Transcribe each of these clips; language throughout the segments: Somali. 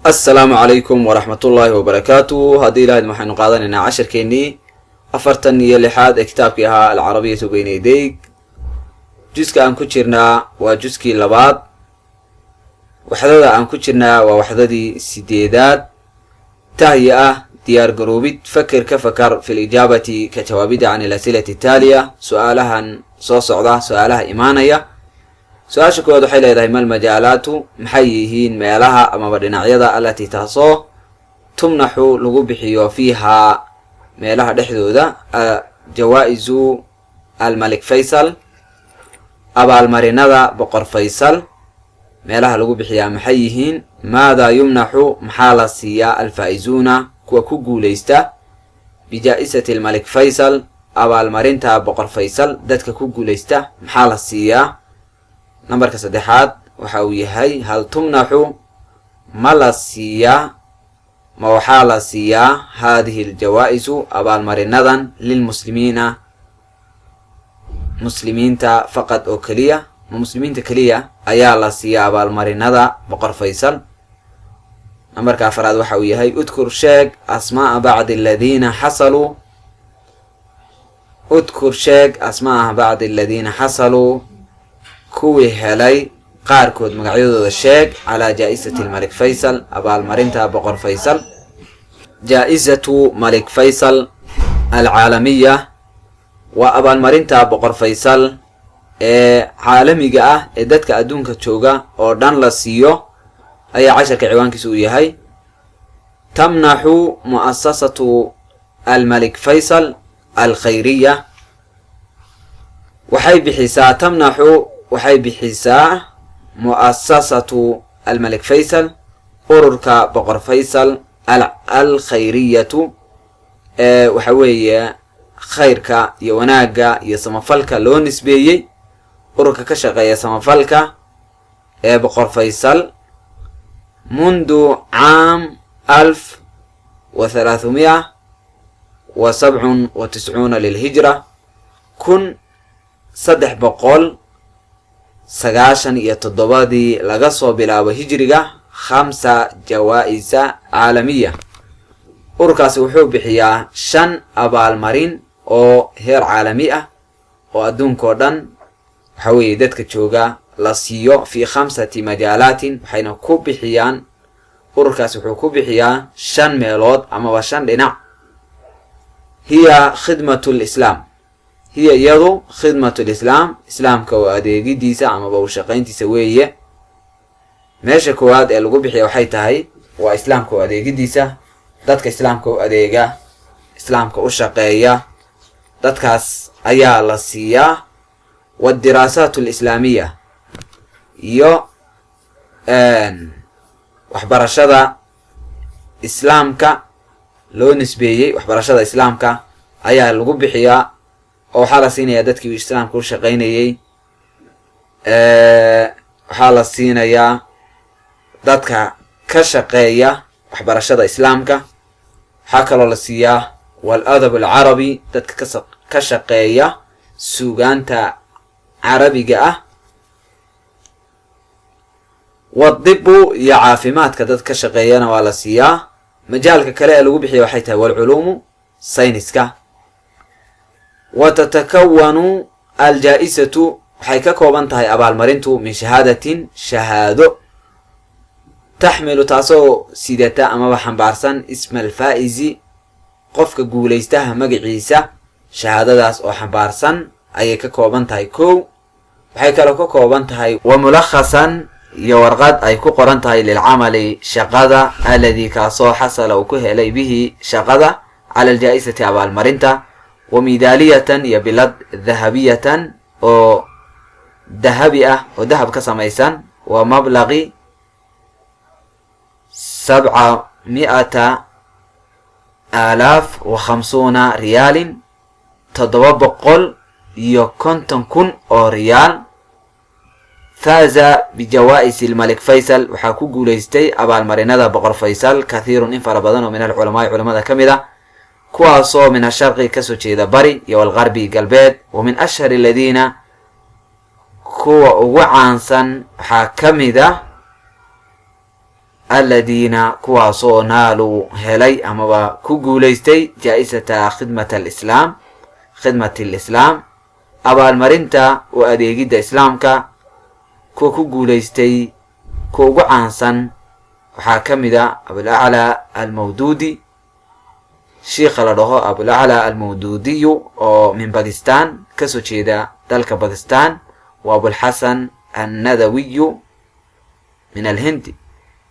السلام عليكم ورحمة الله وبركاته. هذه لهذه محن قادنا عشر كيني أفرتني لحاد كتابها العربية بين يديك جزء عن كتيرنا وجزء لبعض وحدة عن كتيرنا ووحدة سديدات تهيئة ديار جروبيت فكر كفكر في الإجابة كجوابيد عن الأسئلة التالية. سؤالها سؤالها إيمانية. سؤال شكوى حيلة دائما المجالات محييهين ميلها أما بدناعية التي تصو تمنح لغبحي فيها ميلها دحدودة جوائز الملك فيصل أبا المرينة بقر فيصل ميلها لغبحي محييهين. ماذا يمنح محالسيا الفائزون كوكو ليستا بجائزة الملك فيصل أبا المرينة بقر فيصل دتك كوكو ليستا محالسيا. نمبر كسدحات وحاوي هاي هل تمنح ملاسيا موحالسيا هذه الجوائز أبا المرينة للمسلمين مسلمين فقط أو كلية مسلمين كلية أيالا سيا أبا المرينة بقر فيصل. نمبر كافراد وحاوي هاي اذكر شيك أسماء بعض الذين حصلوا اذكر شيك أسماء بعض الذين حصلوا كوي هلاي قاركود مقعيدو الشيك على جائزة الملك فيصل أبا المرينة بقر فيصل. جائزة ملك فيصل العالمية وأبا المرينة بقر فيصل عالمية إدتك أدونك تشوغا أردان لسيو أي عشر كعوان كسوريا هاي. تمنح مؤسسة الملك فيصل الخيرية وحي بحسا تمنح وحي بحسا مؤسسة الملك فيصل أورك بقر فيصل الخيرية وحوي خيرك يوناقا يسمفلك لون نسبيي أورك كشغا يسمفلك بقر فيصل منذ عام 1397 للهجرة كن صدح بقول سقاشن يتضبادي لغصو بلا وهجرقة 5 جوائز عالمية. أوركاس وحوب بحيا 5 أبال مارين أو هير عالمية وأدون كوردان حوي دتك تشوغا لسيو في 5 مجالات حين كوب بحيان أوركاس وحوب بحيا 5 ميلود أما وشان لنا هي خدمة الإسلام هي يضو خدمة الإسلام إسلام كو أديقي ديسا أما بوشاقين تسويه ماشا كواد اللغو بحيا وحيتهاي وإسلام كو أديقي ديسا دادك إسلام كو أديقا إسلام كو أشاقيا دادكاس أيا لسيا. والدراسات الإسلامية يو وحبرشادة إسلامك لو نسبيي وحبرشادة إسلامك أيا اللغو بحيا oo waxa la siinaya dadkii islaamka u shaqeynayay waxa la siinaya dadka ka shaqeeya waxbarashada islaamka waxa kale oo la siiyaa wal adab al arabi dadka ka shaqeeya suugaanta carabiga ah wadibbu ya caafimaadka dadka ka shaqeeyana waa la siiyaa. majaalka kale ee lagu bixiyo waxay tahay wal culuum sayniska. وتتكون الجائزة حيكا كوبانتهاي أبال مرينتو من شهادة شهادة تحمل تاسو سيدتا أما بحنبارسان اسم الفائز قفك قوليستها مقعيسة شهادة داس أو حنبارسان أيكا كوبانتهاي كو حيكا لو كوبانتهاي وملخصا يورغاد أيكو قرانتهاي للعمل شغادة الذي كاسو حصل وكهلي به شغادة على الجائزة أبال مرينتا وميدالية يبلد ذهبية أو ذهبية وذهب كسميسان ومبلغ 750 ريال تضبقل يكونتن كن أو ريال. فاز بجوائز الملك فيصل وحاكو قوليستي أبا المرينة بقر فيصل كثير انفر بدن من العلماء علماء كمذا كواسو من الشرق كسوشيدا بري والغربي قلبيد. ومن أشهر الذين كوا وعنسا حاكمدا aladiina kuwaasoo naaluu helay amaba ku guulaystay jaa-isata khidmati alislaam abaalmarinta u adeegidda islaamka kuwa ku guulaystay kuwa ugu caansan waxaa ka mid a abulaclaa almawduudi shiikha la dhaho abulaclaa almawduudiyu oo min bakistan kasoo jeeda dalka bakistan wa abulxasan annadawiyu min alhindi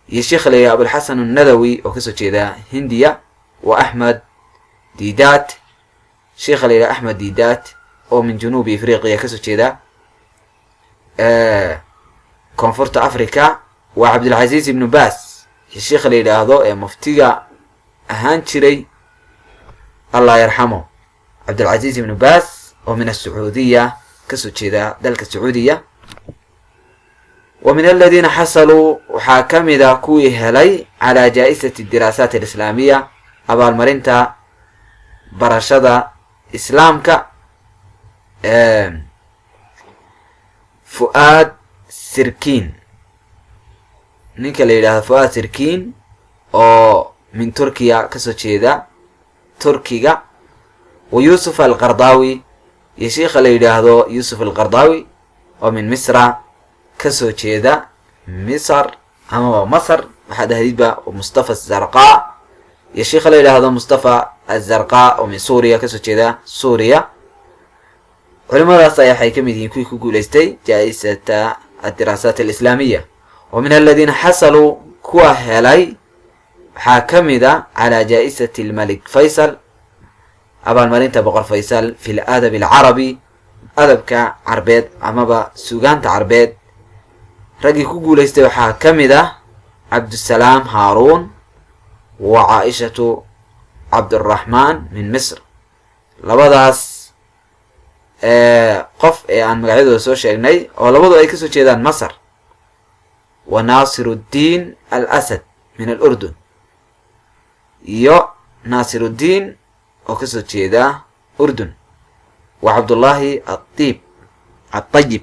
iyo sheikha la yidhaha abulxasan annadawi oo kasoo jeeda hindiya wa axmed didaat sheikha la yidhaha axmed didaat oo min junuubi afriqiya kasoo jeeda koonfurta africa waa cabdilcaziiz ibnu baas iyo sheikha la yidhaahdo ee muftiga ahaan jiray allah yarxamo cabdilcaziiz ibnu baas oo min asacuudiya kasoo jeeda dalka sacuudiya wa min aladiina xasaluu waxaa ka mida kuwii helay calaa jaa-isati diraasaat alislaamiya abaalmarinta barashada islaamka fu'aad sirkiin ninka la yidhahdo fu'aad sirkiin oo min turkiya kasoo jeeda turkiga wa yuusuf alqardaawi iyo sheikha la yidhaahdo yuusuf alqardaawi oo min misra kasoo jeeda misr amaba masr waxaad ahdidba mustafa azarqa iyo sheikha la yidhaahdo mustafa azarqa oo min suuriya kasoo jeeda suuriya culimadaas ayaa waxay ka mid yihiin kuwii ku guulaystay jaa-isata adiraasaat alislaamiya wa min aladiina xasaluu kuwa helay waxaa ka mid a calaa jaa-isati almalik faysal abaalmarinta boqor faysal fi ladab alcarabi adabka carbeed amaba sugaanta carbeed raggii ku guulaystay waxaa ka mid ah cabdusalaam haaruun wa caaishatu cabduraxmaan min misr labadaas qof ee aan magacyadooda soo sheegnay oo labadu ay kasoo jeedaan masr wa naasiruddiin al asad min alurdun iyo naasiruddiin oo kasoo jeeda urdun wa cabdullaahi atayib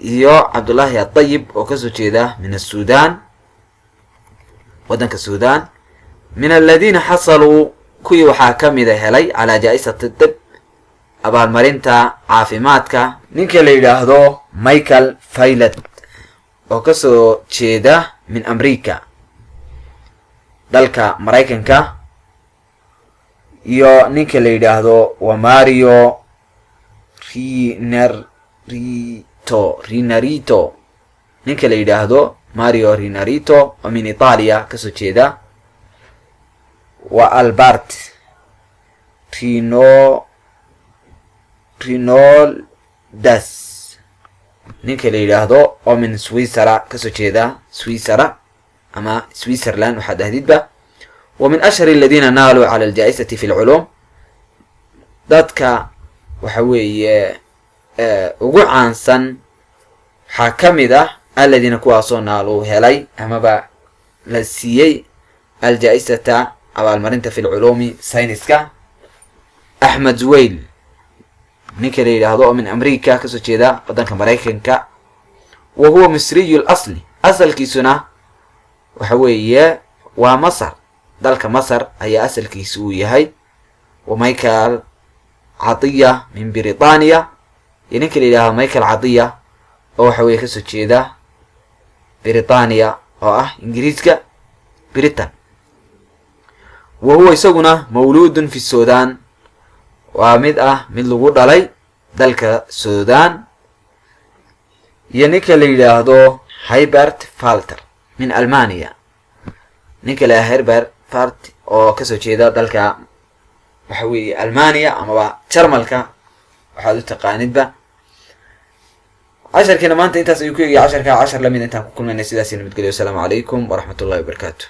iyo cabdullaahi atayib oo kasoo jeeda min assudan waddanka sudan min aladiina xasaluu kuwii waxaa ka mida helay calaa jaa-isati dib abaalmarinta caafimaadka ninka la yidhaahdo michael faylet oo kasoo jeeda min amrica dalka maraykanka iyo ninka la yidhaahdo wa mario rinarito ninka la yidhaahdo mario rinarito oo min itaaliya kasoo jeeda wa albert rinoldas ninka la yidhaahdo oo min swisara kasoo jeeda swisara ama switzerland waxaad ahdidba wa min ashhar aladiina naaluu cala aljaa-isati fi lculuum dadka waxa weeye ugu caansan waxaa ka mid ah aladiina kuwaasoo naaluu helay amaba la siiyey aljaa-isata abaalmarinta fi lculuumi sayniska axmed zuwayl ninka la yidhaahdo oo min amrica kasoo jeeda waddanka maraykanka wa huwa misriyu lasli asalkiisuna waxa weeye waa masr dalka masr ayaa asalkiisu uu yahay wa michael cadiya min britaniya iyo ninka la yidhahdo michael cadiya oo waxa weeye kasoo jeeda britaniya oo ah ingiriiska britain wa huwa isaguna mawluudun fi sudan waa mid lagu dhalay dalka sudan iyo ninka la yidhaahdo herbert falter min almania ninka la herbert falt oo kasoo jeeda dalka waxa weeye almania amaba jarmalka waxaad u taqaanidba casharkiina maanta intaas ayuu ku egaya casharka cashar lamid intaan ku kulmayna sidaas nabadgelyo wasalaamu calaykum waraxmat ullahi wabarakaatu